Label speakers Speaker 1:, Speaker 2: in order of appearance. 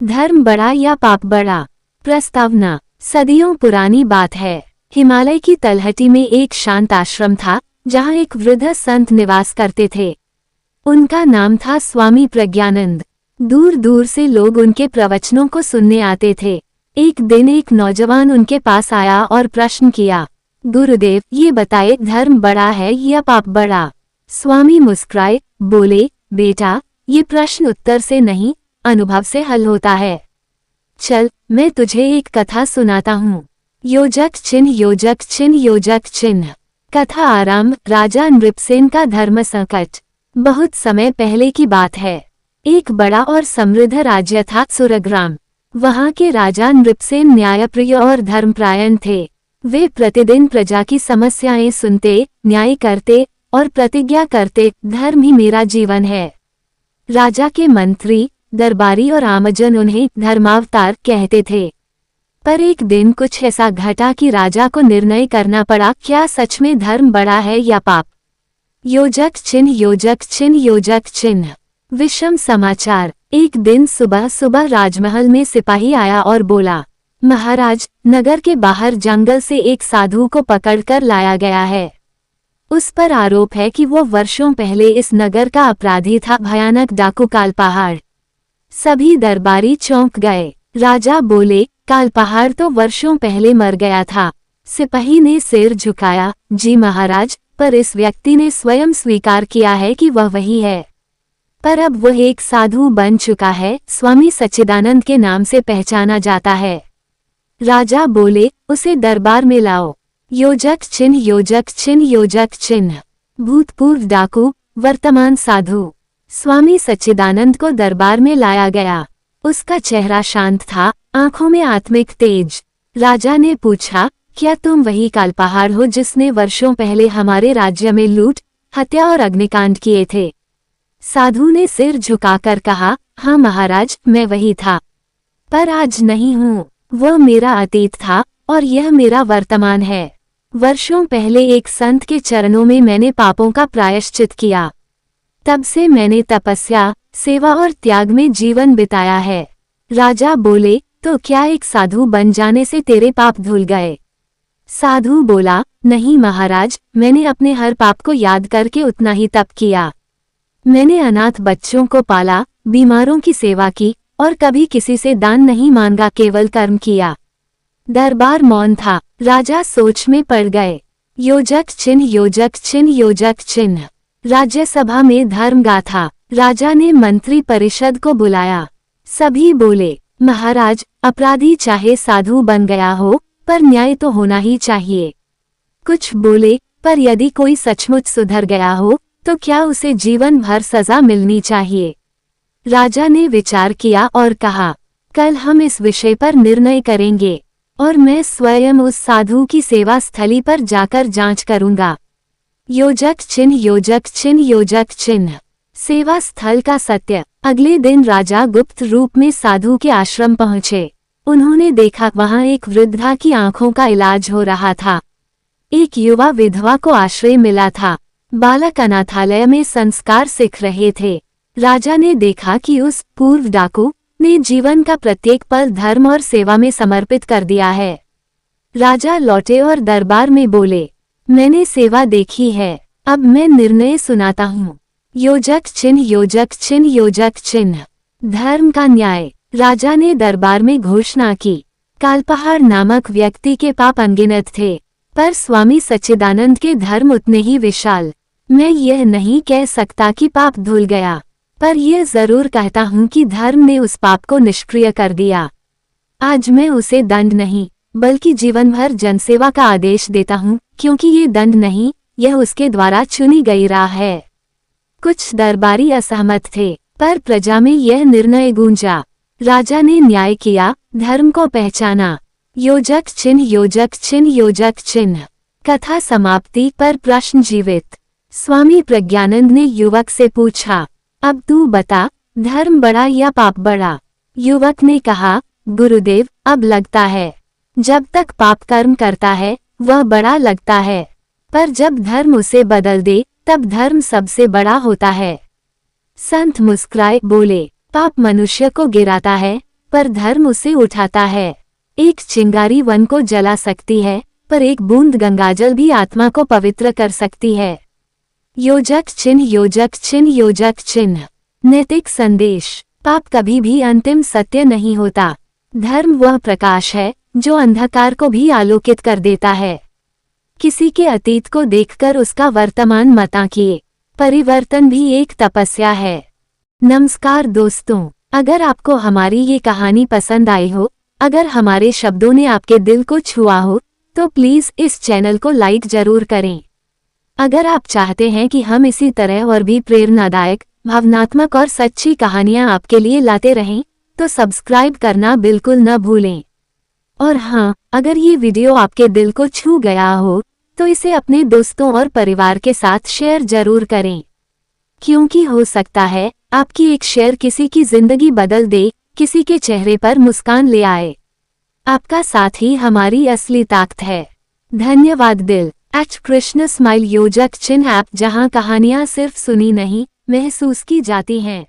Speaker 1: धर्म बड़ा या पाप बड़ा? प्रस्तावना। सदियों पुरानी बात है। हिमालय की तलहटी में एक शांत आश्रम था जहाँ एक वृद्ध संत निवास करते थे। उनका नाम था स्वामी प्रज्ञानंद। दूर दूर से लोग उनके प्रवचनों को सुनने आते थे। एक दिन एक नौजवान उनके पास आया और प्रश्न किया, गुरुदेव, ये बताए, धर्म बड़ा है या पाप बड़ा? स्वामी मुस्कुराए, बोले, बेटा, ये प्रश्न उत्तर से नहीं, अनुभव से हल होता है। चल, मैं तुझे एक कथा सुनाता हूँ। योजक चिन्ह योजक चिन्ह योजक चिन्ह। कथा आरंभ। राजा नृपसेन का धर्म संकट। बहुत समय पहले की बात है। एक बड़ा और समृद्ध राज्य था सुरग्राम। वहाँ के राजा नृपसेन न्यायप्रिय और धर्मपरायण थे। वे प्रतिदिन प्रजा की समस्याएं सुनते, न्याय करते और प्रतिज्ञा करते, धर्म ही मेरा जीवन है। राजा के मंत्री, दरबारी और आमजन उन्हें धर्मावतार कहते थे। पर एक दिन कुछ ऐसा घटा कि राजा को निर्णय करना पड़ा, क्या सच में धर्म बड़ा है या पाप? योजक चिन्ह योजक चिन्ह योजक चिन्ह। विषम समाचार। एक दिन सुबह सुबह राजमहल में सिपाही आया और बोला, महाराज, नगर के बाहर जंगल से एक साधु को पकड़कर लाया गया है। उस पर आरोप है कि वो वर्षों पहले इस नगर का अपराधी था, भयानक डाकू कालपहाड़। सभी दरबारी चौंक गए। राजा बोले, कालपहाड़ तो वर्षों पहले मर गया था। सिपाही ने सिर झुकाया, जी महाराज, पर इस व्यक्ति ने स्वयं स्वीकार किया है कि वह वही है। पर अब वह एक साधु बन चुका है, स्वामी सच्चिदानंद के नाम से पहचाना जाता है। राजा बोले, उसे दरबार में लाओ। योजक चिन्ह योजक चिन्ह योजक चिन्ह। भूतपूर्व डाकू, वर्तमान साधु। स्वामी सच्चिदानंद को दरबार में लाया गया। उसका चेहरा शांत था, आंखों में आत्मिक तेज। राजा ने पूछा, क्या तुम वही कालपहाड़ हो जिसने वर्षों पहले हमारे राज्य में लूट, हत्या और अग्निकांड किए थे? साधु ने सिर झुकाकर कहा, हाँ महाराज, मैं वही था। पर आज नहीं हूँ। वह मेरा अतीत था और यह मेरा वर्तमान है। वर्षों पहले एक संत के चरणों में मैंने पापों का प्रायश्चित किया। तब से मैंने तपस्या, सेवा और त्याग में जीवन बिताया है। राजा बोले, तो क्या एक साधु बन जाने से तेरे पाप धुल गए? साधु बोला, नहीं महाराज, मैंने अपने हर पाप को याद करके उतना ही तप किया। मैंने अनाथ बच्चों को पाला, बीमारों की सेवा की और कभी किसी से दान नहीं मांगा, केवल कर्म किया। दरबार मौन था। राजा सोच में पड़ गए। योजक चिन्ह योजक चिन्ह योजक चिन्ह। राज्यसभा में धर्म गाथा। राजा ने मंत्री परिषद को बुलाया। सभी बोले, महाराज, अपराधी चाहे साधु बन गया हो, पर न्याय तो होना ही चाहिए। कुछ बोले, पर यदि कोई सचमुच सुधर गया हो तो क्या उसे जीवन भर सजा मिलनी चाहिए? राजा ने विचार किया और कहा, कल हम इस विषय पर निर्णय करेंगे और मैं स्वयं उस साधु की सेवा स्थली पर जाकर जांच करूंगा। योजक चिन्ह योजक चिन्ह योजक चिन्ह। सेवा स्थल का सत्य। अगले दिन राजा गुप्त रूप में साधु के आश्रम पहुंचे। उन्होंने देखा वहां एक वृद्धा की आंखों का इलाज हो रहा था। एक युवा विधवा को आश्रय मिला था। बालक अनाथालय में संस्कार सीख रहे थे। राजा ने देखा कि उस पूर्व डाकू ने जीवन का प्रत्येक पल धर्म और सेवा में समर्पित कर दिया है। राजा लौटे और दरबार में बोले, मैंने सेवा देखी है, अब मैं निर्णय सुनाता हूँ। योजक चिन्ह योजक चिन्ह योजक चिन्ह। धर्म का न्याय। राजा ने दरबार में घोषणा की, कालपहाड़ नामक व्यक्ति के पाप अनगिनत थे, पर स्वामी सच्चिदानंद के धर्म उतने ही विशाल। मैं यह नहीं कह सकता कि पाप धुल गया, पर यह जरूर कहता हूँ कि धर्म ने उस पाप को निष्क्रिय कर दिया। आज मैं उसे दंड नहीं, बल्कि जीवन भर जनसेवा का आदेश देता हूँ, क्योंकि ये दंड नहीं, यह उसके द्वारा चुनी गई राह है। कुछ दरबारी असहमत थे, पर प्रजा में यह निर्णय गूंजा। राजा ने न्याय किया, धर्म को पहचाना। योजक चिन्ह योजक चिन्ह योजक चिन्ह। कथा समाप्ति पर प्रश्न जीवित। स्वामी प्रज्ञानंद ने युवक से पूछा, अब तू बता, धर्म बड़ा या पाप बड़ा? युवक ने कहा, गुरुदेव, अब लगता है जब तक पाप कर्म करता है वह बड़ा लगता है, पर जब धर्म उसे बदल दे तब धर्म सबसे बड़ा होता है। संत मुस्कुराए, बोले, पाप मनुष्य को गिराता है, पर धर्म उसे उठाता है। एक चिंगारी वन को जला सकती है, पर एक बूंद गंगाजल भी आत्मा को पवित्र कर सकती है। योजक चिन्ह, योजक चिन्ह, योजक चिन्ह। नैतिक संदेश। पाप कभी भी अंतिम सत्य नहीं होता। धर्म वह प्रकाश है जो अंधकार को भी आलोकित कर देता है। किसी के अतीत को देखकर उसका वर्तमान मत आंकिए। परिवर्तन भी एक तपस्या है। नमस्कार दोस्तों, अगर आपको हमारी ये कहानी पसंद आई हो, अगर हमारे शब्दों ने आपके दिल को छुआ हो, तो प्लीज इस चैनल को लाइक जरूर करें। अगर आप चाहते हैं कि हम इसी तरह और भी प्रेरणादायक, भावनात्मक और सच्ची कहानियां आपके लिए लाते रहें, तो सब्सक्राइब करना बिल्कुल न भूलें। और हाँ, अगर ये वीडियो आपके दिल को छू गया हो, तो इसे अपने दोस्तों और परिवार के साथ शेयर जरूर करें, क्योंकि हो सकता है आपकी एक शेयर किसी की जिंदगी बदल दे, किसी के चेहरे पर मुस्कान ले आए। आपका साथ ही हमारी असली ताकत है। धन्यवाद दिल। @कृष्ण स्माइल योजक चिन्ह ऐप, जहां कहानियां सिर्फ सुनी नहीं, महसूस की जाती हैं।